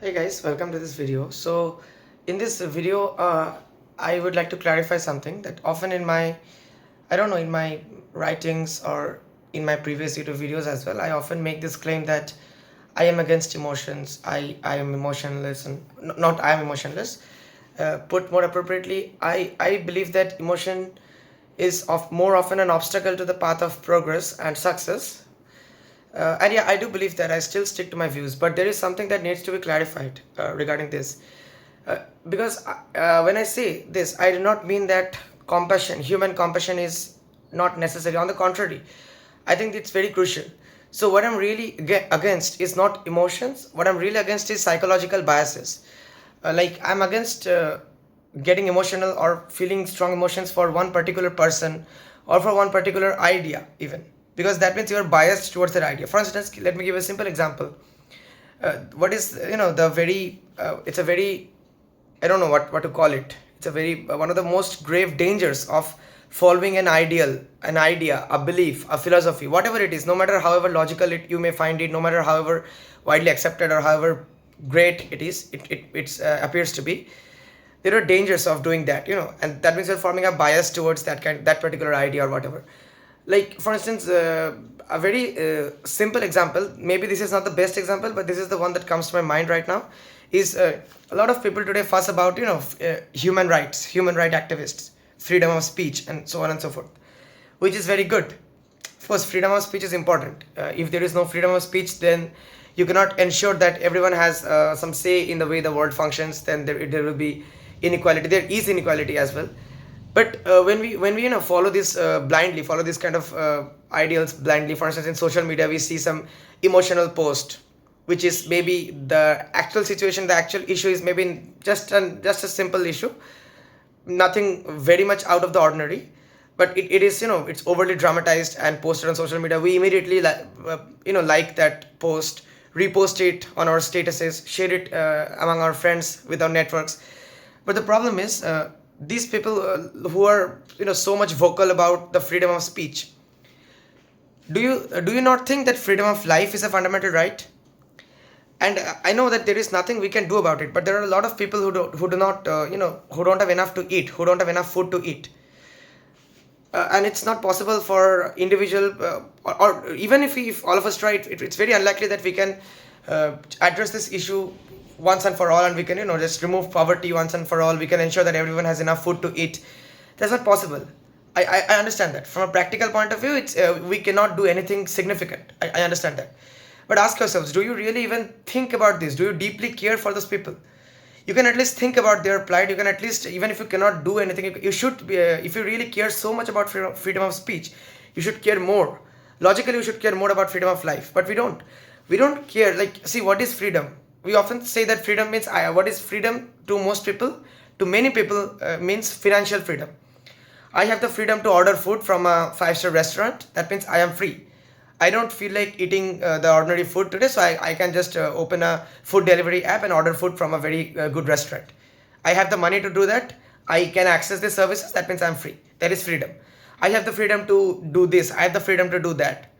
Hey guys, welcome to this video. So in this video, I would like to clarify something that often I don't know, in my writings or in my previous YouTube videos as well, I often make this claim that I am against emotions. I am emotionless and not I am emotionless. Put more appropriately, I believe that emotion is of more often an obstacle to the path of progress and success. And yeah, I do believe that I still stick to my views, but there is something that needs to be clarified regarding this. Because when I say this, I do not mean that human compassion, is not necessary. On the contrary, I think it's very crucial. So, what I'm really against is not emotions. What I'm really against is psychological biases. I'm against getting emotional or feeling strong emotions for one particular person or for one particular idea, even because that means you're biased towards that idea. For instance, let me give a simple example. What is the very it's a very, I don't know what to call it. It's a very one of the most grave dangers of following an ideal, an idea, a belief, a philosophy, whatever it is, no matter however logical you may find it, no matter however widely accepted or however great it is, it appears to be. There are dangers of doing that, and that means you're forming a bias towards that particular idea or whatever. Like for instance, a very simple example, maybe this is not the best example, but this is the one that comes to my mind right now, is a lot of people today fuss about human right activists, freedom of speech and so on and so forth, which is very good. Of course, freedom of speech is important. If there is no freedom of speech, then you cannot ensure that everyone has some say in the way the world functions. Then there will be inequality. There is inequality as well. But when we follow this blindly, follow this kind of ideals blindly. For instance, in social media, we see some emotional post, which is maybe the actual situation, the actual issue is maybe just a simple issue, nothing very much out of the ordinary, but it is, it's overly dramatized and posted on social media. We immediately like that post, repost it on our statuses, share it among our friends with our networks. But the problem is, these people who are so much vocal about the freedom of speech, do you not think that freedom of life is a fundamental right? And I know that there is nothing we can do about it, but there are a lot of people who do not who don't have enough to eat, who don't have enough food to eat. And it's not possible for individual, or even if all of us try it's very unlikely that we can address this issue once and for all, and we can just remove poverty once and for all. We can ensure that everyone has enough food to eat. That's not possible. I understand that from a practical point of view, it's we cannot do anything significant. I understand that. But ask yourselves, do you really even think about this? Do you deeply care for those people? You can at least think about their plight. You can at least, even if you cannot do anything, you should be, if you really care so much about freedom of speech, you should care more. Logically, you should care more about freedom of life, but we don't care. Like, see, what is freedom? We often say that freedom means, what is freedom to most people, to many people, means financial freedom. I have the freedom to order food from a five-star restaurant. That means I am free. I don't feel like eating the ordinary food today, so I can just open a food delivery app and order food from a very good restaurant. I have the money to do that. I can access the services. That means I'm free. That is freedom. I have the freedom to do this. I have the freedom to do that.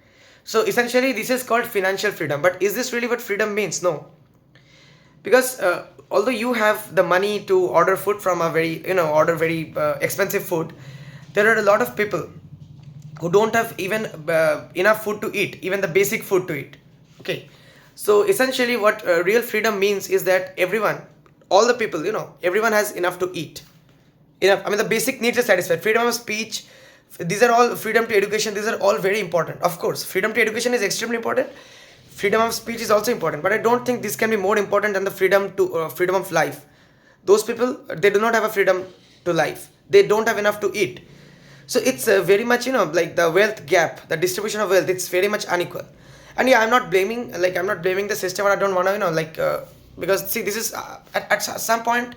So essentially, this is called financial freedom. But is this really what freedom means? No, because although you have the money to order food from a very order very expensive food, there are a lot of people who don't have even enough food to eat, even the basic food to eat. Okay, so essentially what real freedom means is that everyone, all the people, everyone has enough to eat, enough, I mean, the basic needs are satisfied. Freedom of speech, these are all, freedom to education, these are all very important. Of course, freedom to education is extremely important. Freedom of speech is also important, but I don't think this can be more important than the freedom of life. Those people, they do not have a freedom to life. They don't have enough to eat. So it's very much, like the wealth gap, the distribution of wealth, it's very much unequal. And yeah, I'm not blaming the system, or I don't want to, because see, this is at some point,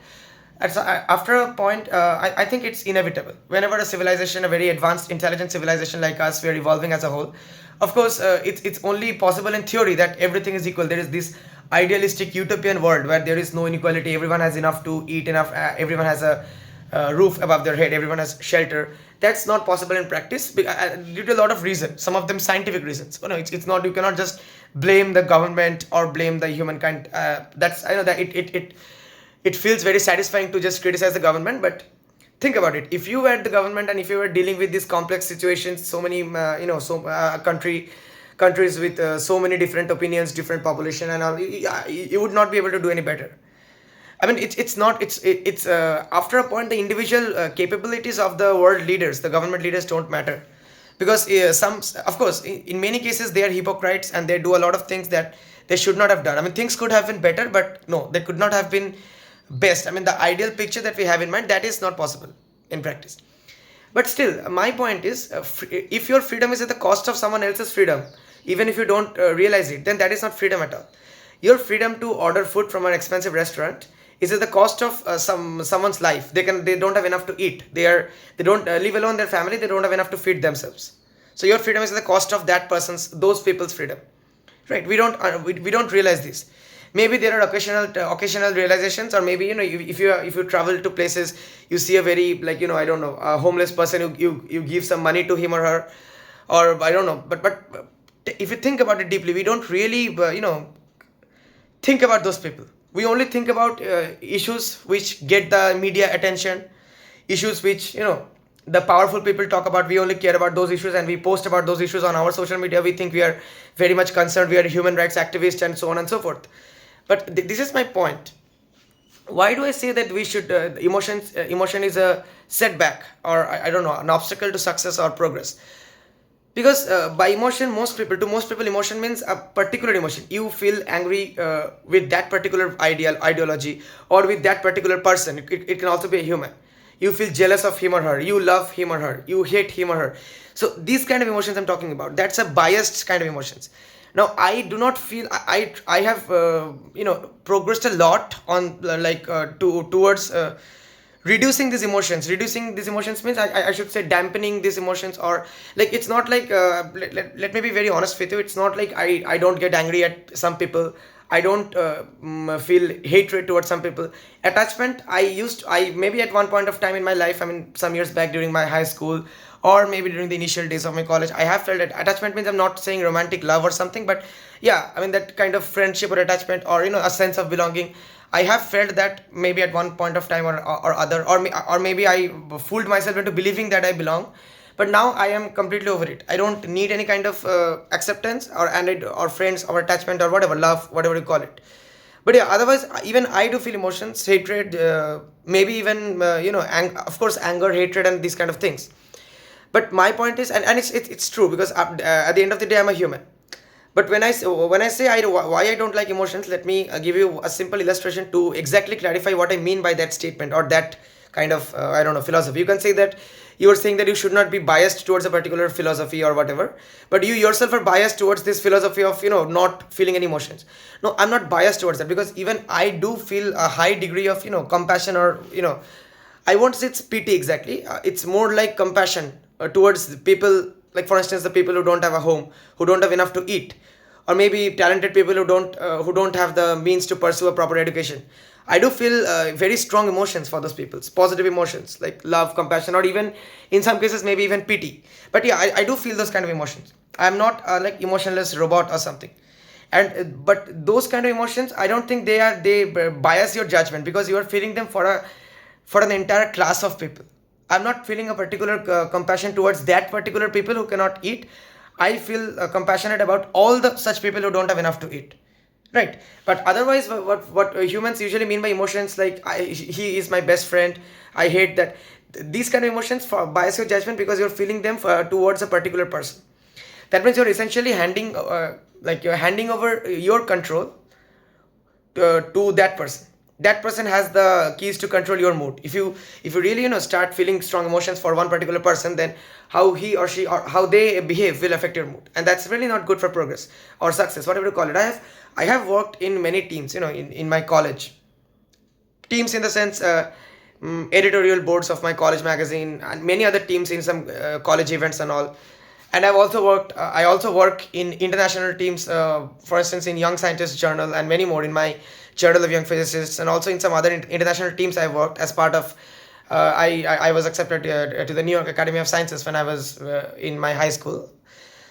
after a point, I think it's inevitable. Whenever a civilization, a very advanced, intelligent civilization like us, we are evolving as a whole. Of course, it's only possible in theory that everything is equal. There is this idealistic utopian world where there is no inequality. Everyone has enough to eat, enough. Everyone has a roof above their head, everyone has shelter. That's not possible in practice due to a lot of reasons, some of them scientific reasons. It's not, you cannot just blame the government or blame the humankind. That's, I know that it feels very satisfying to just criticize the government, but think about it. If you were the government and if you were dealing with these complex situations, so many countries with so many different opinions, different population and all, you would not be able to do any better. I mean, it's not, it's after a point, the individual capabilities of the world leaders, the government leaders, don't matter, because some, of course, in many cases they are hypocrites and they do a lot of things that they should not have done. I mean, things could have been better, but no, they could not have been best. I mean, the ideal picture that we have in mind, that is not possible in practice. But still, my point is, if your freedom is at the cost of someone else's freedom, even if you don't realize it, then that is not freedom at all. Your freedom to order food from an expensive restaurant is at the cost of someone's life. They don't have enough to eat. They don't live alone their family. They don't have enough to feed themselves. So your freedom is at the cost of those people's freedom, right? We don't realize this. Maybe there are occasional realizations, or maybe, if you travel to places, you see a very, like, I don't know, a homeless person, you give some money to him or her, or I don't know, but if you think about it deeply, we don't really think about those people. We only think about issues which get the media attention, issues which the powerful people talk about. We only care about those issues and we post about those issues on our social media. We think we are very much concerned, we are human rights activists and so on and so forth. But this is my point. Why do I say that we should emotion is a setback, or I don't know, an obstacle to success or progress? Because by emotion, most people emotion means a particular emotion. You feel angry with that particular ideology, or with that particular person. It can also be a human. You feel jealous of him or her, you love him or her, you hate him or her. So these kind of emotions I'm talking about, that's a biased kind of emotions. Now I do not feel, I have progressed a lot on towards reducing these emotions means, I should say, dampening these emotions. Or like, it's not like let me be very honest with you. It's not like I don't get angry at some people, I don't feel hatred towards some people. Attachment, I maybe at one point of time in my life, I mean some years back during my high school, or maybe during the initial days of my college, I have felt that attachment means, I'm not saying romantic love or something, but yeah, I mean that kind of friendship or attachment, or a sense of belonging. I have felt that maybe at one point of time or other, or maybe I fooled myself into believing that I belong. But now I am completely over it. I don't need any kind of acceptance or friends or attachment or whatever, love, whatever you call it. But yeah, otherwise, even I do feel emotions, hatred, maybe even of course, anger, hatred, and these kind of things. But my point is, and it's true, because at the end of the day, I'm a human. But when I say why I don't like emotions, let me give you a simple illustration to exactly clarify what I mean by that statement, or that kind of I don't know, philosophy. You can say that you are saying that you should not be biased towards a particular philosophy or whatever, but you yourself are biased towards this philosophy of not feeling any emotions. No, I'm not biased towards that, because even I do feel a high degree of compassion, or I won't say it's pity exactly. It's more like compassion towards the people, like for instance, the people who don't have a home, who don't have enough to eat, or maybe talented people who don't have the means to pursue a proper education. I do feel very strong emotions for those people, positive emotions like love, compassion, or even in some cases maybe even pity. But yeah, I do feel those kind of emotions. I'm not like emotionless robot or something. And but those kind of emotions, I don't think they bias your judgment, because you are feeling them for an entire class of people. I'm not feeling a particular compassion towards that particular people who cannot eat. I feel compassionate about all the such people who don't have enough to eat, right? But otherwise, what humans usually mean by emotions, like he is my best friend, I hate that. These kind of emotions bias your judgment, because you're feeling them towards a particular person. That means you're essentially you're handing over your control to that person. That person has the keys to control your mood. If you really start feeling strong emotions for one particular person, then how he or she, or how they behave, will affect your mood, and that's really not good for progress or success, whatever you call it. I have worked in many teams, in my college. Teams in the sense, editorial boards of my college magazine, and many other teams in some college events and all. And I also work in international teams, for instance in Young Scientist Journal, and many more, in my Journal of Young Physicists, and also in some other international teams I worked as part of I was accepted to the New York Academy of Sciences when I was in my high school.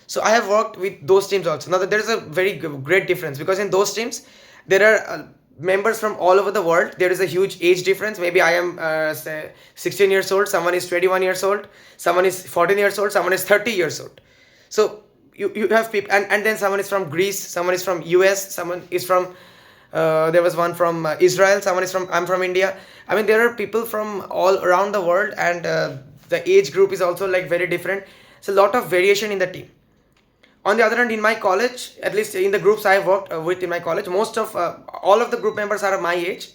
So I have worked with those teams also. Now there is a very great difference, because in those teams there are members from all over the world. There is a huge age difference. Maybe I am say 16 years old, someone is 21 years old, someone is 14 years old, someone is 30 years old. So you have people, and then someone is from Greece, someone is from US, someone is from there was one from Israel, someone is from, I'm from India. I mean, there are people from all around the world, and the age group is also like very different. So a lot of variation in the team. On the other hand, in my college, at least in the groups I have worked with in my college, most of all of the group members are my age,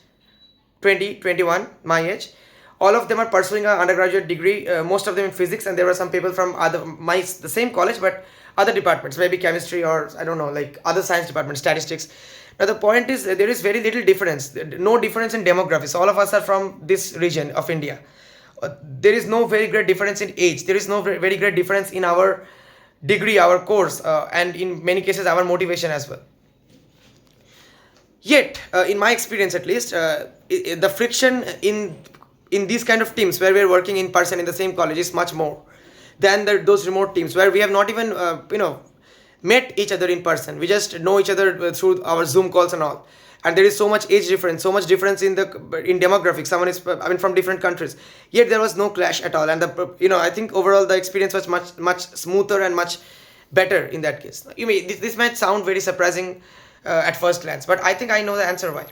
20, 21, my age. All of them are pursuing an undergraduate degree, most of them in physics, and there were some people from the same college but other departments, maybe chemistry or I don't know, like other science departments, statistics. Now the point is, there is very little difference, no difference in demographics. All of us are from this region of India. There is no very great difference in age. There is no very great difference in our degree, our course, and in many cases our motivation as well. Yet in my experience at least, the friction in these kind of teams where we're working in person in the same college is much more than those remote teams where we have not even met each other in person. We just know each other through our Zoom calls and all. And there is so much age difference, so much difference in demographics. Someone is, I mean, from different countries. Yet there was no clash at all. And I think overall the experience was much smoother and much better in that case. This might sound very surprising at first glance, but I think I know the answer why.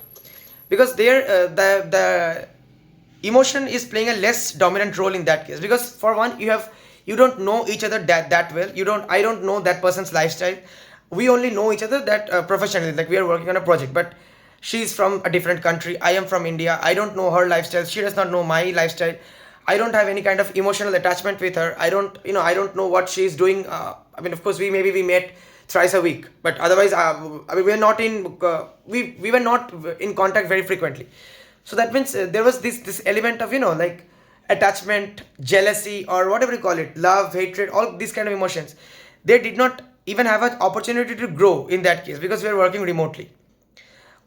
Because there, the emotion is playing a less dominant role in that case. Because for one, you don't know each other that well. I don't know that person's lifestyle. We only know each other that professionally, like we are working on a project. But she's from a different country. I am from India. I don't know her lifestyle. She does not know my lifestyle. I don't have any kind of emotional attachment with her. I don't know what she's doing. I mean, of course, we met thrice a week, but otherwise, we were not in we were not in contact very frequently. So that means there was this element of like attachment, jealousy, or whatever you call it, love, hatred, all these kind of emotions. They did not even have an opportunity to grow in that case because we are working remotely.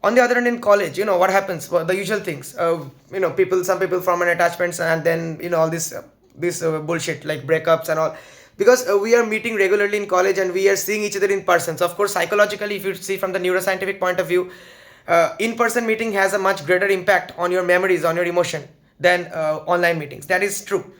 On the other hand, in college, what happens? Well, the usual things. Some people form an attachments, and then all this bullshit like breakups and all, because we are meeting regularly in college and we are seeing each other in person. So of course, psychologically, if you see from the neuroscientific point of view, in-person meeting has a much greater impact on your memories, on your emotion than online meetings. That is true.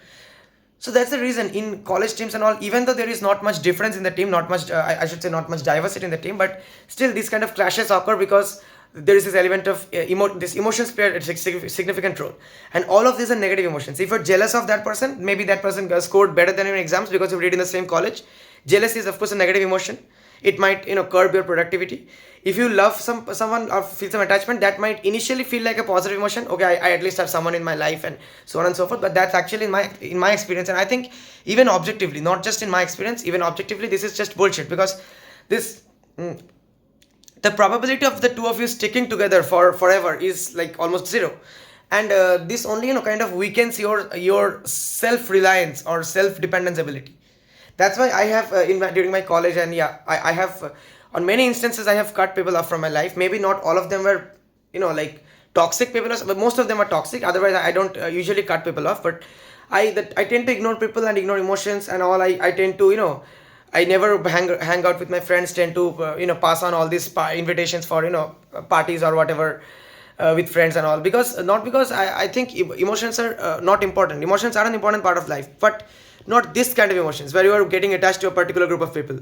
So that's the reason in college teams and all, even though there is not much difference in the team, not much, I should say not much diversity in the team, but still these kind of clashes occur because there is this element of this emotions play a significant role. And all of these are negative emotions. If you're jealous of that person, maybe that person scored better than you in exams because you read in the same college. Jealousy is of course a negative emotion. It might curb your productivity. If you love someone or feel some attachment, that might initially feel like a positive emotion. Okay, I at least have someone in my life, and so on and so forth. But that's actually in my experience, and I think even objectively, not just in my experience, even objectively, this is just bullshit, because this the probability of the two of you sticking together for forever is like almost zero. And this only kind of weakens your self-reliance or self-dependence ability. That's why I have during my college, and yeah, I have on many instances I have cut people off from my life. Maybe not all of them were like toxic people, but most of them are toxic. Otherwise I don't usually cut people off. But I tend to ignore people and ignore emotions and all. I tend to I never hang out with my friends. Tend to pass on all these invitations for parties or whatever with friends and all, because not because I think emotions are not important. Emotions are an important part of life, but not this kind of emotions where you are getting attached to a particular group of people.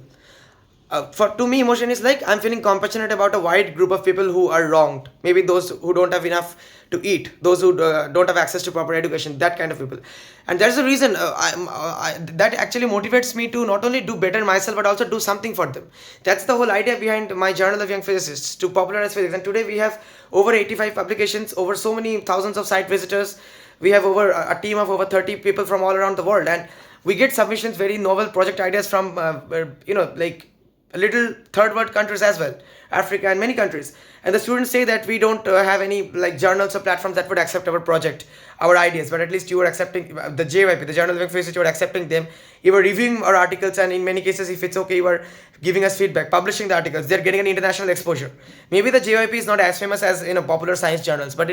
To me, emotion is like I'm feeling compassionate about a wide group of people who are wronged. Maybe those who don't have enough to eat, those who don't have access to proper education, that kind of people. And that's the reason that actually motivates me to not only do better myself but also do something for them. That's the whole idea behind my Journal of Young Physicists, to popularize physics. And today we have over 85 publications, over so many thousands of site visitors. We have over a team of over 30 people from all around the world, and we get submissions, very novel project ideas from like little third world countries as well, Africa and many countries. And the students say that we don't have any like journals or platforms that would accept our project, our ideas, but at least you were accepting the JYP, the Journal of Living Physics, you were accepting them, you were reviewing our articles, and in many cases, if it's okay, you were giving us feedback, publishing the articles. They're getting an international exposure. Maybe the JYP is not as famous as popular science journals, but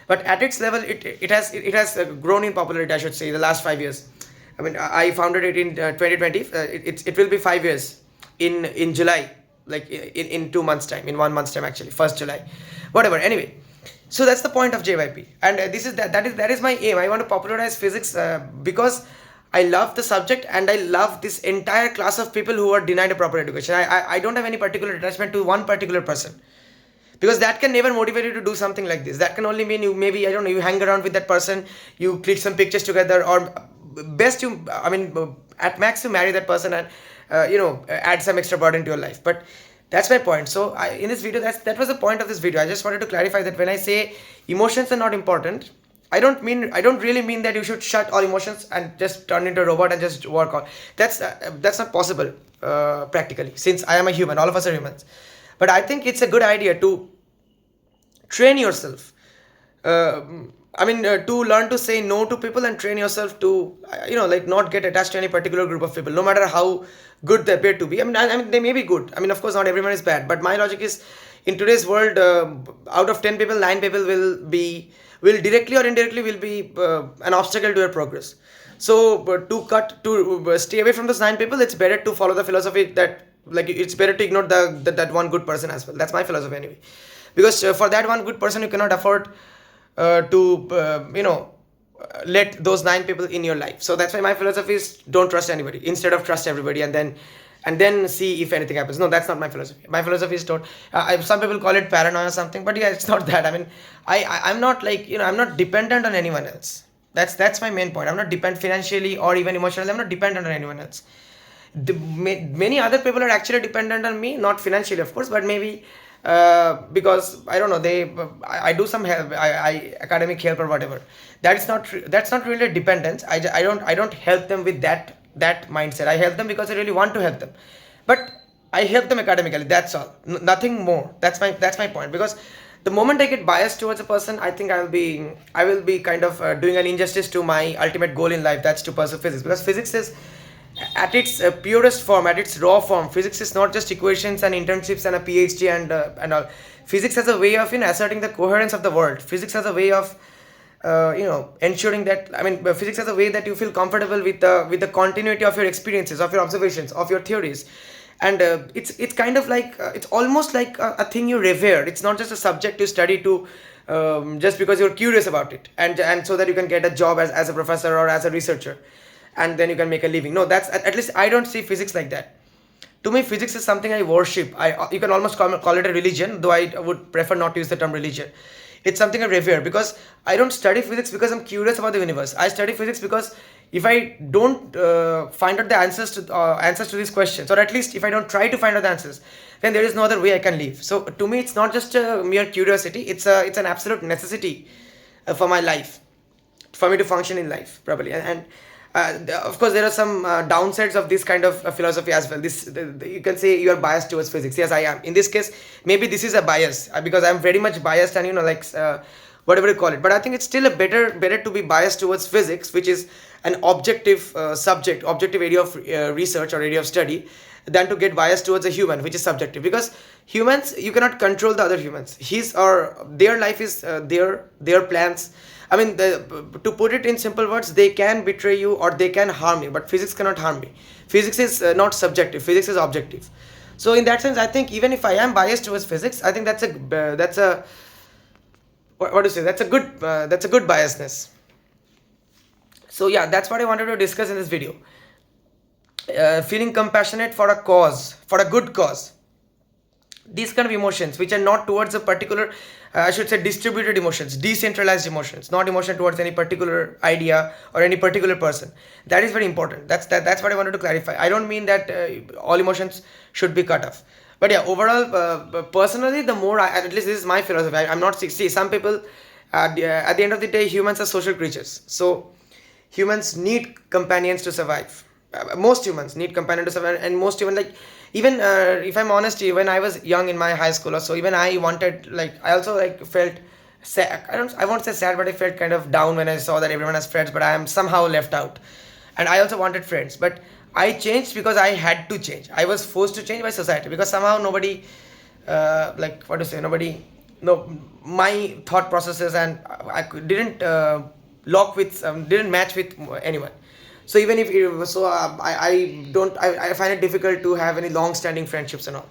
at its level, it has grown in popularity, I should say, the last 5 years. I mean, I founded it in 2020. It will be 5 years in July, like in 2 months time, in 1 month's time actually, 1st July, whatever. Anyway, so that's the point of JYP, and this is that is my aim. I want to popularize physics because I love the subject, and I love this entire class of people who are denied a proper education. I don't have any particular attachment to one particular person, because that can never motivate you to do something like this. That can only mean you, maybe, I don't know, you hang around with that person, you click some pictures together, or best you, I mean, at max you marry that person and add some extra burden to your life. But that's my point. So in this video, that was the point of this video. I just wanted to clarify that when I say emotions are not important, I don't really mean that you should shut all emotions and just turn into a robot and just work on. That's not possible practically, since I am a human. All of us are humans. But I think it's a good idea to train yourself. To learn to say no to people and train yourself to, like, not get attached to any particular group of people, no matter how good they appear to be. I mean, they may be good. I mean, of course, not everyone is bad. But my logic is, in today's world, out of 10 people, 9 people will directly or indirectly will be an obstacle to your progress. So, to stay away from those 9 people, it's better to follow the philosophy that, like, it's better to ignore that one good person as well. That's my philosophy anyway. Because for that one good person, you cannot afford let those 9 people in your life. So that's why my philosophy is, don't trust anybody, instead of trust everybody and then see if anything happens. No, that's not my philosophy. My philosophy is don't. Some people call it paranoia or something, but yeah, it's not that. I mean, I'm not like, I'm not dependent on anyone else. That's my main point. I'm not dependent financially or even emotionally. I'm not dependent on anyone else. Many other people are actually dependent on me, not financially, of course, but maybe because I don't know, I do some help, I academic help or whatever. That's not really a dependence. I don't help them with that mindset. I help them because I really want to help them, but I help them academically. That's all. Nothing more. That's my point. Because the moment I get biased towards a person, I think I will be kind of doing an injustice to my ultimate goal in life. That's to pursue physics, because physics is, at its purest form, at its raw form, physics is not just equations and internships and a PhD and all. Physics has a way of asserting the coherence of the world. Physics has a way of ensuring that, physics has a way that you feel comfortable with the continuity of your experiences, of your observations, of your theories. And it's kind of like it's almost like a thing you revere. It's not just a subject you study to just because you're curious about it, and so that you can get a job as a professor or as a researcher, and then you can make a living. No, that's, at least I don't see physics like that. To me, physics is something I worship. You can almost call it a religion, though I would prefer not to use the term religion. It's something I revere, because I don't study physics because I'm curious about the universe. I study physics because if I don't find out the answers to these questions, or at least if I don't try to find out the answers, then there is no other way I can live. So to me, it's not just a mere curiosity. It's an absolute necessity for my life, for me to function in life properly. And of course, there are some downsides of this kind of philosophy as well. You can say you are biased towards physics. Yes, I am. In this case, maybe this is a bias because I'm very much biased, and whatever you call it. But I think it's still better to be biased towards physics, which is an objective subject, objective area of research or area of study, than to get biased towards a human, which is subjective. Because humans, you cannot control the other humans. His or their life is their plans. To put it in simple words, they can betray you or they can harm you, but physics cannot harm me. Physics is not subjective. Physics is objective. So in that sense, I think even if I am biased towards physics, I think that's a what do you say? That's a good biasness. So yeah, that's what I wanted to discuss in this video. Feeling compassionate for a cause, for a good cause. These kind of emotions, which are not towards a particular, I should say, distributed emotions, decentralized emotions, not emotion towards any particular idea or any particular person. That is very important. That's what I wanted to clarify. I don't mean that all emotions should be cut off. But yeah, overall, personally, the more at least this is my philosophy. I'm not, see, some people, at the end of the day, humans are social creatures. So humans need companions to survive. most humans need companion to survive, and most human, like, even if I'm honest, when I was young in my high school or so, even I wanted, like, I also like felt sad. I won't say sad, but I felt kind of down when I saw that everyone has friends, but I am somehow left out. And I also wanted friends, but I changed because I had to change. I was forced to change by society, because somehow nobody, like, what to say, nobody, no, my thought processes, and didn't lock with, didn't match with anyone. So even if it was so, I find it difficult to have any long standing friendships and all.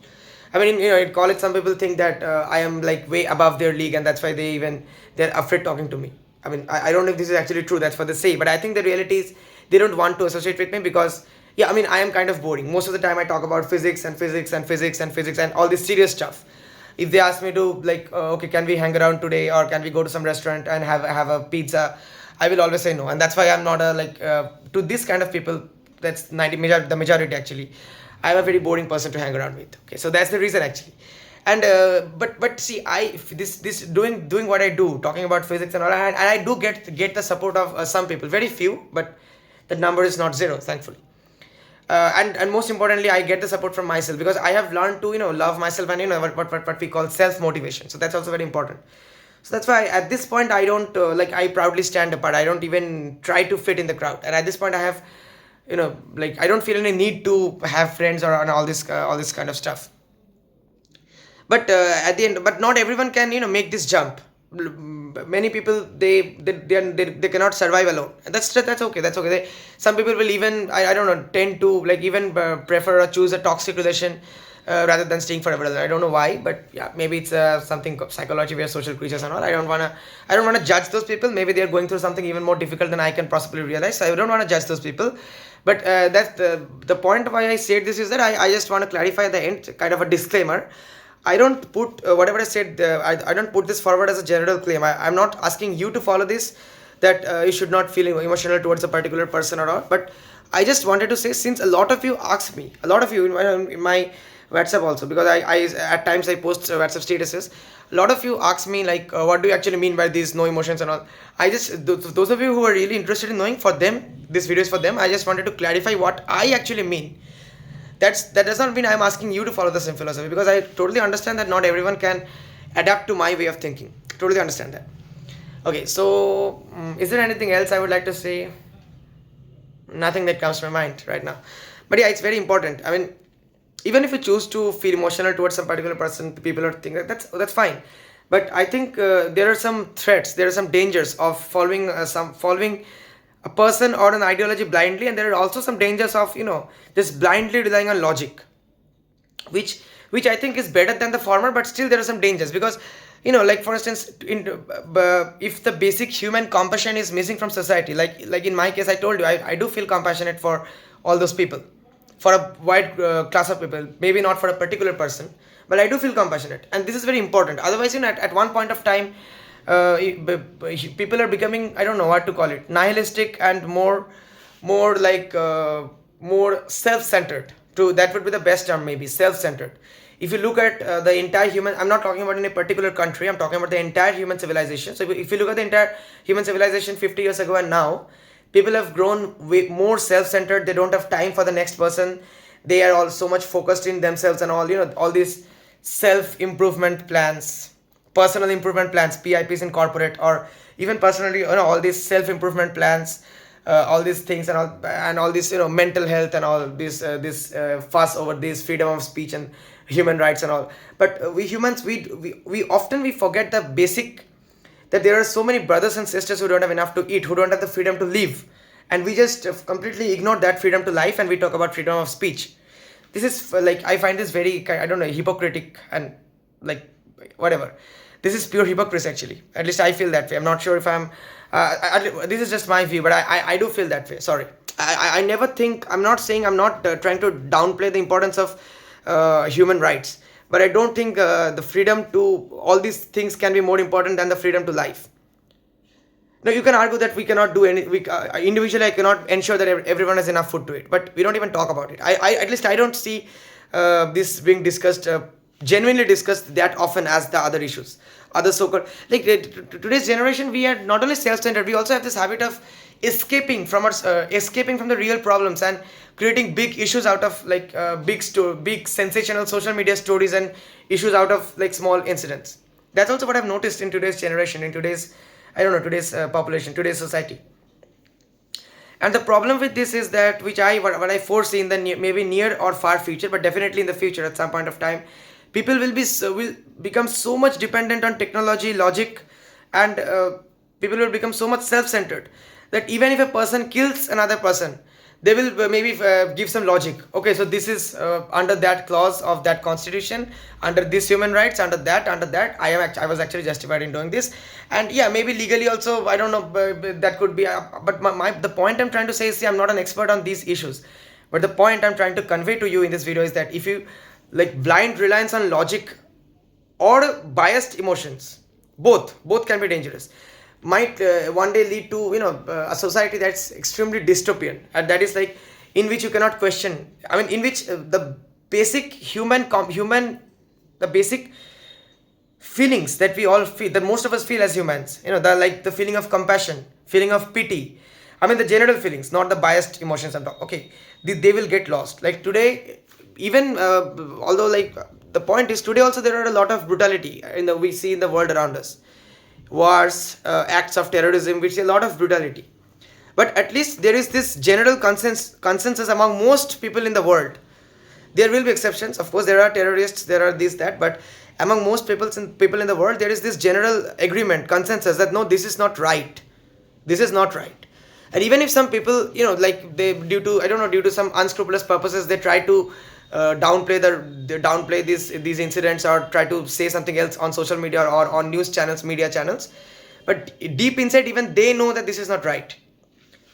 I mean, in college, some people think that I am like way above their league, and that's why they're afraid talking to me. I mean, I don't know if this is actually true. That's what they say, but I think the reality is they don't want to associate with me, because yeah, I mean, I am kind of boring. Most of the time, I talk about physics and physics and physics and physics and all this serious stuff. If they ask me to, like, okay, can we hang around today, or can we go to some restaurant and have a pizza, I will always say no. And that's why I'm not a, like, to this kind of people, that's the majority actually, I'm a very boring person to hang around with. Okay, so that's the reason actually. And but see, this doing what I do, talking about physics and all, and I do get the support of some people, very few, but the number is not zero, thankfully. And most importantly, I get the support from myself, because I have learned to, love myself, and what we call self motivation. So that's also very important. So that's why at this point I don't, like, I proudly stand apart. I don't even try to fit in the crowd, and at this point I have, like, I don't feel any need to have friends or and all this kind of stuff. But at the end, but not everyone can, make this jump. Many people, they cannot survive alone, and that's okay, that's okay. Some people will even, I don't know, tend to, like, even prefer or choose a toxic relation rather than staying forever alone. I don't know why, but yeah, maybe it's something psychology. We are social creatures and all. I don't wanna judge those people. Maybe they are going through something even more difficult than I can possibly realize, so I don't want to judge those people. But that's the point why I said this is that I just want to clarify at the end, kind of a disclaimer. I don't put whatever I said. I don't put this forward as a general claim. I'm not asking you to follow this. That you should not feel emotional towards a particular person or all. But I just wanted to say, since a lot of you ask me, a lot of you in my WhatsApp also, because I at times I post WhatsApp statuses. A lot of you ask me, like, what do you actually mean by these no emotions and all. I just, those of you who are really interested in knowing, for them, this video is for them. I just wanted to clarify what I actually mean. That does not mean I'm asking you to follow the same philosophy, because I totally understand that not everyone can adapt to my way of thinking. Totally understand that. Okay, so is there anything else I would like to say? Nothing that comes to my mind right now. But yeah, it's very important. I mean, even if you choose to feel emotional towards some particular person, people, or thing, that's fine. But I think there are some threats, there are some dangers of following a person or an ideology blindly, and there are also some dangers of, just blindly relying on logic, which I think is better than the former, but still there are some dangers, because, like, for instance, if the basic human compassion is missing from society, like in my case, I told you, I do feel compassionate for all those people, for a wide class of people, maybe not for a particular person, but I do feel compassionate, and this is very important. Otherwise, at one point of time, people are becoming, I don't know what to call it, nihilistic, and more like more self-centered. To that would be the best term, maybe self-centered. If you look at the entire human, I'm not talking about in a particular country, I'm talking about the entire human civilization. So if you look at the entire human civilization 50 years ago and now, people have grown way more self-centered. They don't have time for the next person. They are all so much focused in themselves and all, all these self-improvement plans, personal improvement plans, PIPs in corporate, or even personally, all these self-improvement plans, all these things and all this, mental health and all this fuss over this freedom of speech and human rights and all. But we humans, we often we forget the basic, that there are so many brothers and sisters who don't have enough to eat, who don't have the freedom to live, and we just completely ignore that freedom to life, and we talk about freedom of speech. This is like, I find this very, I don't know, hypocritic, and like, whatever. This is pure hypocrisy actually. At least I feel that way. I'm not sure if I'm this is just my view, but I do feel that way. Sorry, I never think, I'm not saying, I'm not trying to downplay the importance of human rights, but I don't think the freedom to all these things can be more important than the freedom to life. Now you can argue that we cannot do any, individually I cannot ensure that everyone has enough food to eat, but we don't even talk about it. I at least I don't see this being discussed genuinely discuss that often as the other issues, other so-called, like today's generation, we are not only self-centered, we also have this habit of escaping from the real problems and creating big issues out of like big sensational social media stories and issues out of like small incidents. That's also what I've noticed in today's generation, in today's, I don't know, today's population, today's society. And the problem with this is that, which what I foresee in the maybe near or far future, but definitely in the future at some point of time, people will become so much dependent on technology, logic, and people will become so much self-centered that even if a person kills another person, they will maybe give some logic. Okay, so this is under that clause of that constitution, under this human rights, under that I was actually justified in doing this. And yeah, maybe legally also, I don't know, that could be but the point I'm trying to say is, see, I'm not an expert on these issues, but the point I'm trying to convey to you in this video is that if you like blind reliance on logic or biased emotions, both can be dangerous, might one day lead to, you know, a society that's extremely dystopian, and that is like in which you cannot question, I mean, in which the basic the basic feelings that we all feel, that most of us feel as humans, you know, the like the feeling of compassion, feeling of pity, I mean the general feelings, not the biased emotions I'm talking. Okay, they will get lost. Like today, even although like the point is, today also there are a lot of brutality in the we see in the world around us, wars, acts of terrorism, we see a lot of brutality. But at least there is this general consensus among most people in the world. There will be exceptions, of course. There are terrorists, there are this that, but among most people in the world, there is this general agreement, consensus that no, this is not right. This is not right. And even if some people, you know, like they, due to, I don't know, due to some unscrupulous purposes, they try to downplay these incidents, or try to say something else on social media or on news channels, media channels. But deep inside, even they know that this is not right.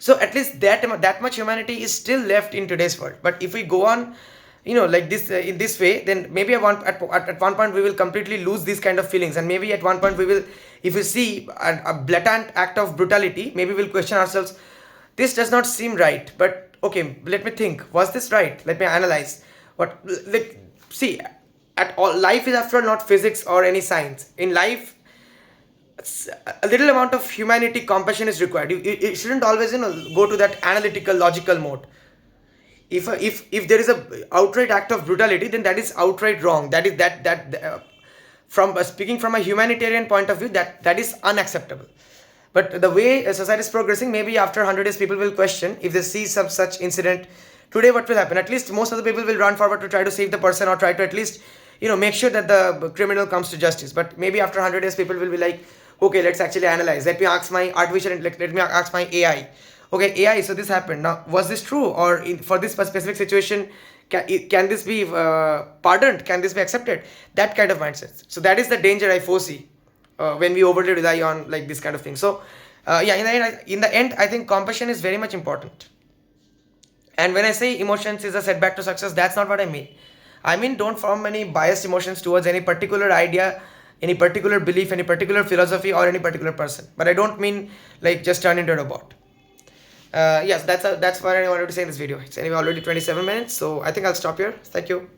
So at least that much humanity is still left in today's world. But if we go on, you know, like this in this way, then maybe at one point we will completely lose these kind of feelings, and maybe at one point we will, if we see a blatant act of brutality, maybe we'll question ourselves, this does not seem right, but okay, let me think, was this right, let me analyze what, like, see, at all, life is after all not physics or any science. In life, a little amount of humanity, compassion is required. You shouldn't always, you know, go to that analytical, logical mode. If there is a outright act of brutality, then that is outright wrong. That is from speaking from a humanitarian point of view, that is unacceptable. But the way society is progressing, maybe after 100 years people will question, if they see some such incident today, what will happen. At least most of the people will run forward to try to save the person, or try to at least, you know, make sure that the criminal comes to justice. But maybe after 100 years people will be like, okay, let's actually analyze, let me ask my artificial, let me ask my AI, okay, AI, so this happened, now was this true, or for this specific situation, can this be pardoned, can this be accepted, that kind of mindset. So that is the danger I foresee when we overly rely on like this kind of thing. So yeah, in the end, I think compassion is very much important. And when I say emotions is a setback to success, that's not what I mean. I mean, don't form any biased emotions towards any particular idea, any particular belief, any particular philosophy, or any particular person. But I don't mean like just turn into a robot. Yes, that's what I wanted to say in this video. It's anyway already 27 minutes, so I think I'll stop here. Thank you.